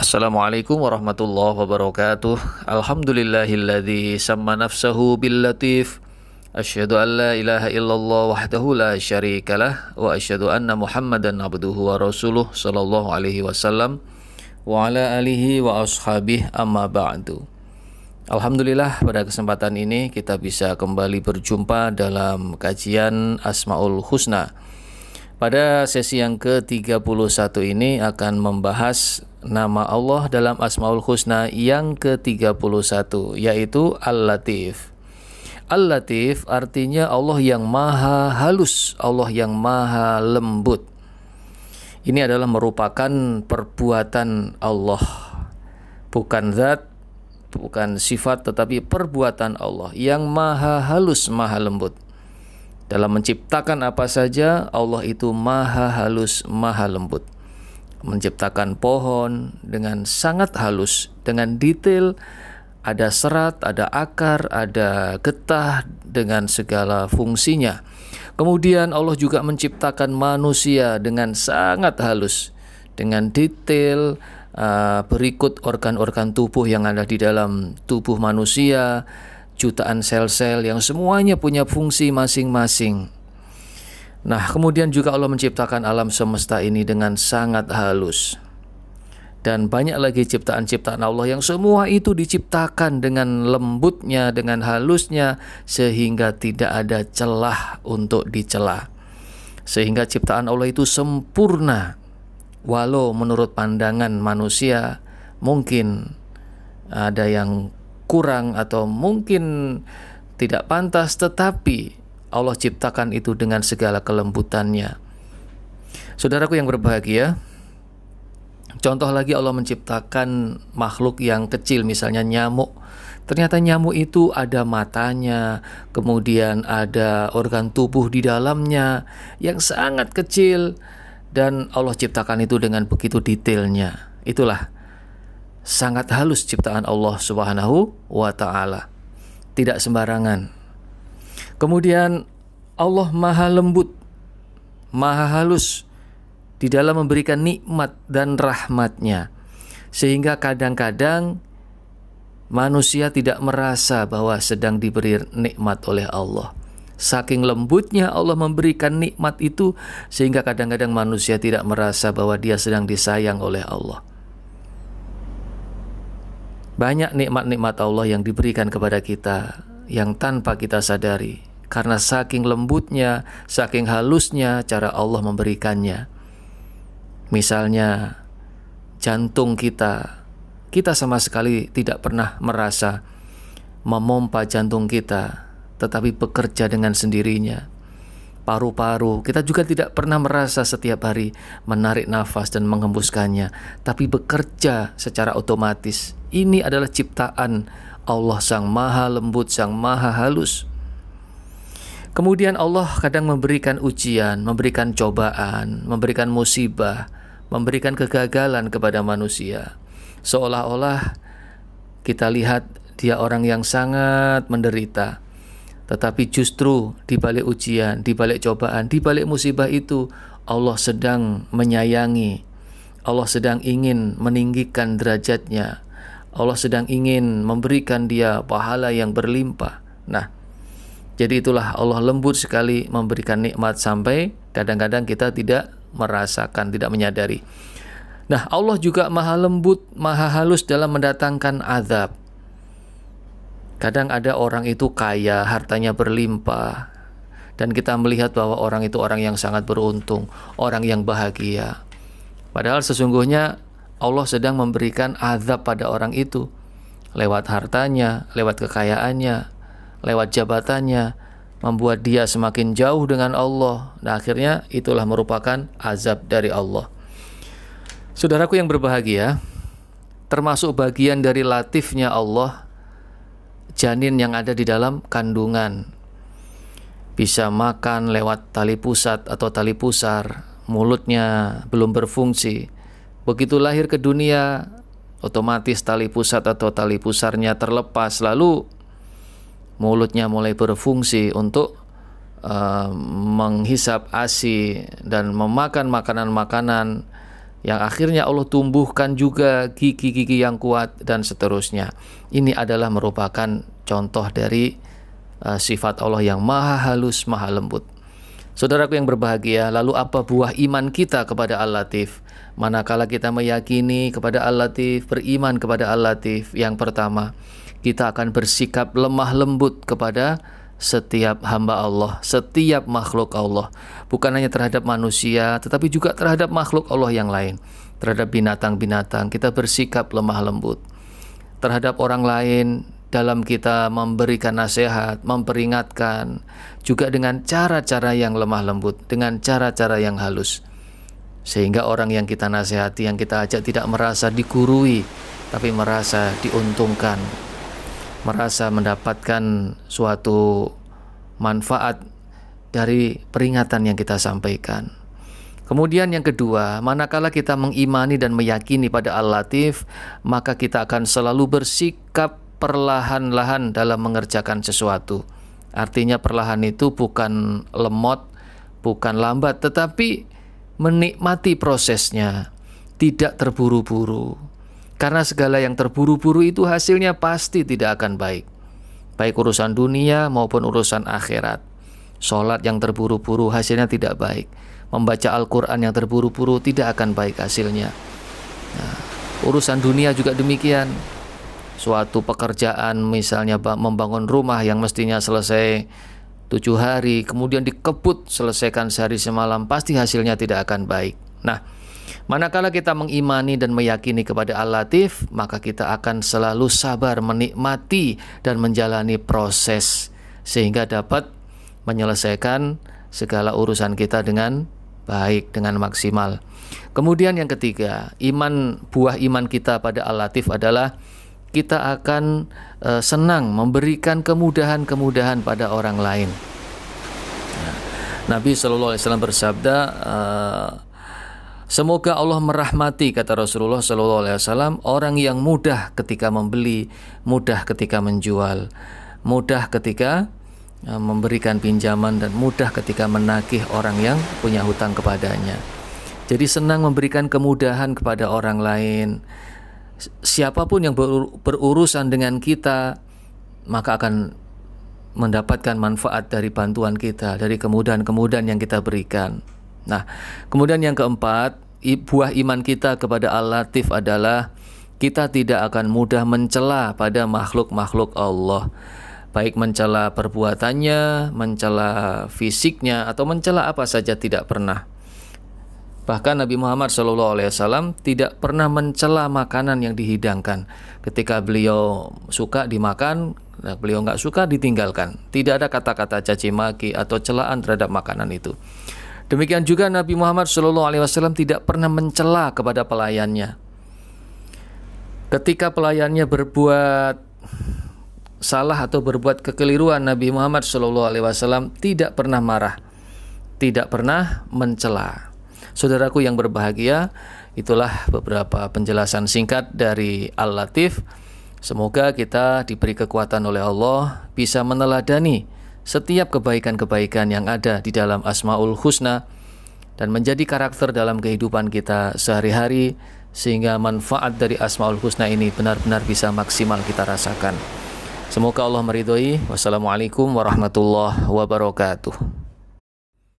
Assalamualaikum warahmatullahi wabarakatuh. Alhamdulillahilladzi samma nafsahu bil latif. Asyhadu an la ilaha illallah wahdahu la syarikalah wa asyhadu anna Muhammadan abduhu wa rasuluh sallallahu alaihi wasallam wa ala alihi wa ashabihi amma ba'du. Alhamdulillah, pada kesempatan ini kita bisa kembali berjumpa dalam kajian Asmaul Husna. Pada sesi yang ke-31 ini akan membahas nama Allah dalam Asmaul Husna yang ke-31, yaitu Al-Latif. Al-Latif artinya Allah yang maha halus, Allah yang maha lembut. Ini adalah merupakan perbuatan Allah, bukan zat, bukan sifat, tetapi perbuatan Allah yang maha halus, maha lembut. Dalam menciptakan apa saja, Allah itu maha halus, maha lembut. Menciptakan pohon dengan sangat halus, dengan detail, ada serat, ada akar, ada getah dengan segala fungsinya. Kemudian Allah juga menciptakan manusia dengan sangat halus, dengan detail, berikut organ-organ tubuh yang ada di dalam tubuh manusia, jutaan sel-sel yang semuanya punya fungsi masing-masing. Nah, kemudian juga Allah menciptakan alam semesta ini dengan sangat halus. Dan banyak lagi ciptaan-ciptaan Allah yang semua itu diciptakan dengan lembutnya, dengan halusnya, sehingga tidak ada celah untuk dicela. Sehingga ciptaan Allah itu sempurna. Walau menurut pandangan manusia mungkin ada yang kurang atau mungkin tidak pantas, tetapi Allah ciptakan itu dengan segala kelembutannya. Saudaraku yang berbahagia, contoh lagi Allah menciptakan makhluk yang kecil, misalnya nyamuk. Ternyata nyamuk itu ada matanya, kemudian ada organ tubuh di dalamnya yang sangat kecil, dan Allah ciptakan itu dengan begitu detailnya. Itulah sangat halus ciptaan Allah Subhanahu wa ta'ala. Tidak sembarangan. Kemudian Allah maha lembut, maha halus di dalam memberikan nikmat dan rahmatnya. Sehingga kadang-kadang manusia tidak merasa bahwa sedang diberi nikmat oleh Allah. Saking lembutnya Allah memberikan nikmat itu, sehingga kadang-kadang manusia tidak merasa bahwa dia sedang disayang oleh Allah. Banyak nikmat-nikmat Allah yang diberikan kepada kita yang tanpa kita sadari, karena saking lembutnya, saking halusnya cara Allah memberikannya. Misalnya jantung kita sama sekali tidak pernah merasa memompa jantung kita, tetapi bekerja dengan sendirinya. Paru-paru kita juga tidak pernah merasa setiap hari menarik nafas dan menghembuskannya, tapi bekerja secara otomatis. Ini adalah ciptaan Allah sang maha lembut, sang maha halus. Kemudian Allah kadang memberikan ujian, memberikan cobaan, memberikan musibah, memberikan kegagalan kepada manusia. Seolah-olah kita lihat dia orang yang sangat menderita. Tetapi justru di balik ujian, di balik cobaan, di balik musibah itu, Allah sedang menyayangi. Allah sedang ingin meninggikan derajatnya. Allah sedang ingin memberikan dia pahala yang berlimpah. Nah, jadi itulah Allah lembut sekali memberikan nikmat sampai kadang-kadang kita tidak merasakan, tidak menyadari. Nah, Allah juga maha lembut, maha halus dalam mendatangkan azab. Kadang ada orang itu kaya, hartanya berlimpah, dan kita melihat bahwa orang itu orang yang sangat beruntung, orang yang bahagia. Padahal sesungguhnya Allah sedang memberikan azab pada orang itu lewat hartanya, lewat kekayaannya, lewat jabatannya, membuat dia semakin jauh dengan Allah. Nah, akhirnya itulah merupakan azab dari Allah. Saudaraku yang berbahagia, termasuk bagian dari latifnya Allah, janin yang ada di dalam kandungan bisa makan lewat tali pusat atau tali pusar, mulutnya belum berfungsi. Begitu lahir ke dunia, otomatis tali pusat atau tali pusarnya terlepas, lalu mulutnya mulai berfungsi untuk menghisap ASI dan memakan makanan-makanan yang akhirnya Allah tumbuhkan juga gigi-gigi yang kuat dan seterusnya. Ini adalah merupakan contoh dari sifat Allah yang maha halus, maha lembut. Saudaraku yang berbahagia, lalu apa buah iman kita kepada Al-Latif? Manakala kita meyakini kepada Al-Latif, beriman kepada Al-Latif, yang pertama, kita akan bersikap lemah lembut kepada setiap hamba Allah, setiap makhluk Allah. Bukan hanya terhadap manusia, tetapi juga terhadap makhluk Allah yang lain. Terhadap binatang-binatang, kita bersikap lemah lembut. Terhadap orang lain, dalam kita memberikan nasihat, memperingatkan, juga dengan cara-cara yang lemah lembut, dengan cara-cara yang halus. Sehingga orang yang kita nasihati, yang kita ajak tidak merasa digurui, tapi merasa diuntungkan, merasa mendapatkan suatu manfaat dari peringatan yang kita sampaikan. Kemudian yang kedua, manakala kita mengimani dan meyakini pada Al-Latif, maka kita akan selalu bersikap perlahan-lahan dalam mengerjakan sesuatu. Artinya perlahan itu bukan lemot, bukan lambat, tetapi menikmati prosesnya, tidak terburu-buru. Karena segala yang terburu-buru itu hasilnya pasti tidak akan baik. Baik urusan dunia maupun urusan akhirat. Sholat yang terburu-buru hasilnya tidak baik. Membaca Al-Quran yang terburu-buru tidak akan baik hasilnya. Nah, urusan dunia juga demikian. Suatu pekerjaan misalnya membangun rumah yang mestinya selesai 7 hari, kemudian dikebut selesaikan sehari semalam, pasti hasilnya tidak akan baik. Nah, manakala kita mengimani dan meyakini kepada Al-Latif, maka kita akan selalu sabar menikmati dan menjalani proses sehingga dapat menyelesaikan segala urusan kita dengan baik, dengan maksimal. Kemudian yang ketiga, buah iman kita pada Al-Latif adalah kita akan senang memberikan kemudahan-kemudahan pada orang lain. Nabi SAW bersabda, semoga Allah merahmati, kata Rasulullah SAW, orang yang mudah ketika membeli, mudah ketika menjual, mudah ketika memberikan pinjaman, dan mudah ketika menagih orang yang punya hutang kepadanya. Jadi senang memberikan kemudahan kepada orang lain. Siapapun yang berurusan dengan kita, maka akan mendapatkan manfaat dari bantuan kita, dari kemudahan-kemudahan yang kita berikan. Nah, kemudian yang keempat, buah iman kita kepada Al-Latif adalah kita tidak akan mudah mencela pada makhluk-makhluk Allah, baik mencela perbuatannya, mencela fisiknya, atau mencela apa saja tidak pernah. Bahkan Nabi Muhammad SAW tidak pernah mencela makanan yang dihidangkan. Ketika beliau suka dimakan, beliau nggak suka ditinggalkan. Tidak ada kata-kata caci maki atau celaan terhadap makanan itu. Demikian juga Nabi Muhammad SAW tidak pernah mencela kepada pelayannya. Ketika pelayannya berbuat salah atau berbuat kekeliruan, Nabi Muhammad SAW tidak pernah marah, tidak pernah mencela. Saudaraku yang berbahagia, itulah beberapa penjelasan singkat dari Al-Latif. Semoga kita diberi kekuatan oleh Allah, bisa meneladani setiap kebaikan-kebaikan yang ada di dalam Asmaul Husna dan menjadi karakter dalam kehidupan kita sehari-hari, sehingga manfaat dari Asmaul Husna ini benar-benar bisa maksimal kita rasakan. Semoga Allah meridhoi. Wassalamualaikum warahmatullahi wabarakatuh.